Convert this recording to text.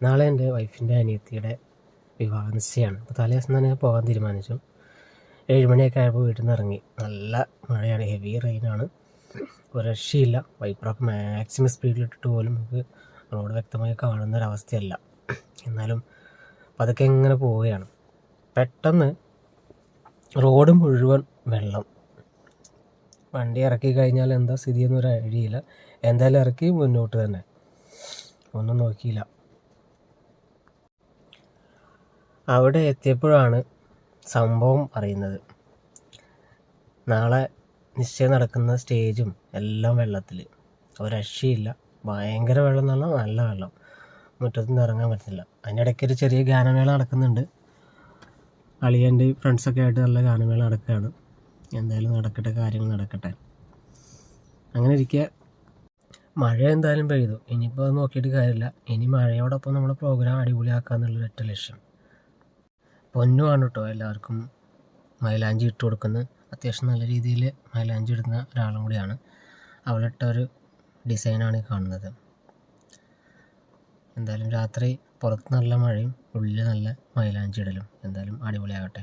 നാളെ എൻ്റെ വൈഫിൻ്റെ അനിയത്തിയുടെ വിവാഹ നിശ്ചയമാണ്. അപ്പോൾ തലേ ദിവസം തന്നെ പോകാൻ തീരുമാനിച്ചു. 7 മണിയൊക്കെ ആയപ്പോൾ വീട്ടിൽ നിന്ന് ഇറങ്ങി. നല്ല മഴയാണ്, ഹെവി റെയിനാണ്, ഒരു രക്ഷയില്ല. വൈപ്പറൊക്കെ മാക്സിമം സ്പീഡിലിട്ടിട്ട് പോലും നമുക്ക് റോഡ് വ്യക്തമായി കാണുന്നൊരവസ്ഥയല്ല. എന്നാലും അതൊക്കെ ഇങ്ങനെ പോവുകയാണ്. പെട്ടെന്ന് റോഡ് മുഴുവൻ വെള്ളം. വണ്ടി ഇറക്കി കഴിഞ്ഞാൽ എന്താ സ്ഥിതിയെന്നൊരു ഐഡിയയില്ല. എന്തായാലും ഇറക്കി മുന്നോട്ട് തന്നെ, ഒന്നും നോക്കിയില്ല. അവിടെ എത്തിയപ്പോഴാണ് സംഭവം അറിയുന്നത്. നാളെ നിശ്ചയം നടക്കുന്ന സ്റ്റേജും എല്ലാം വെള്ളത്തിൽ, ഒരു രക്ഷയില്ല. ഭയങ്കര വെള്ളം എന്ന് പറഞ്ഞാൽ നല്ല വെള്ളം, മുറ്റത്തുനിന്ന് ഇറങ്ങാൻ പറ്റുന്നില്ല. അതിനിടയ്ക്ക് ഒരു ചെറിയ ഗാനമേള നടക്കുന്നുണ്ട്. അളിയൻ്റെ ഫ്രണ്ട്സൊക്കെ ആയിട്ട് നല്ല ഗാനമേള നടക്കുകയാണ്. എന്തായാലും നടക്കട്ടെ, കാര്യങ്ങൾ നടക്കട്ടെ. അങ്ങനെ ഇരിക്കുക. മഴ എന്തായാലും പെയ്തു. ഇനിയിപ്പോൾ അത് നോക്കിയിട്ട് കാര്യമില്ല. ഇനി മഴയോടൊപ്പം നമ്മുടെ പ്രോഗ്രാം അടിപൊളിയാക്കുക എന്നുള്ളൊരു ഒറ്റ ലക്ഷ്യം. പൊന്നുമാണ് കേട്ടോ എല്ലാവർക്കും മൈലാഞ്ചി ഇട്ട് കൊടുക്കുന്നത്. അത്യാവശ്യം നല്ല രീതിയിൽ മൈലാഞ്ചി ഇടുന്ന ഒരാളും കൂടിയാണ്. അവളിട്ട ഒരു ഡിസൈനാണ് ഈ കാണുന്നത്. എന്തായാലും രാത്രി പുറത്ത് നല്ല മഴയും ഉള്ളിൽ നല്ല മൈലാഞ്ചി ഇടലും. എന്തായാലും അടിപൊളിയാകട്ടെ.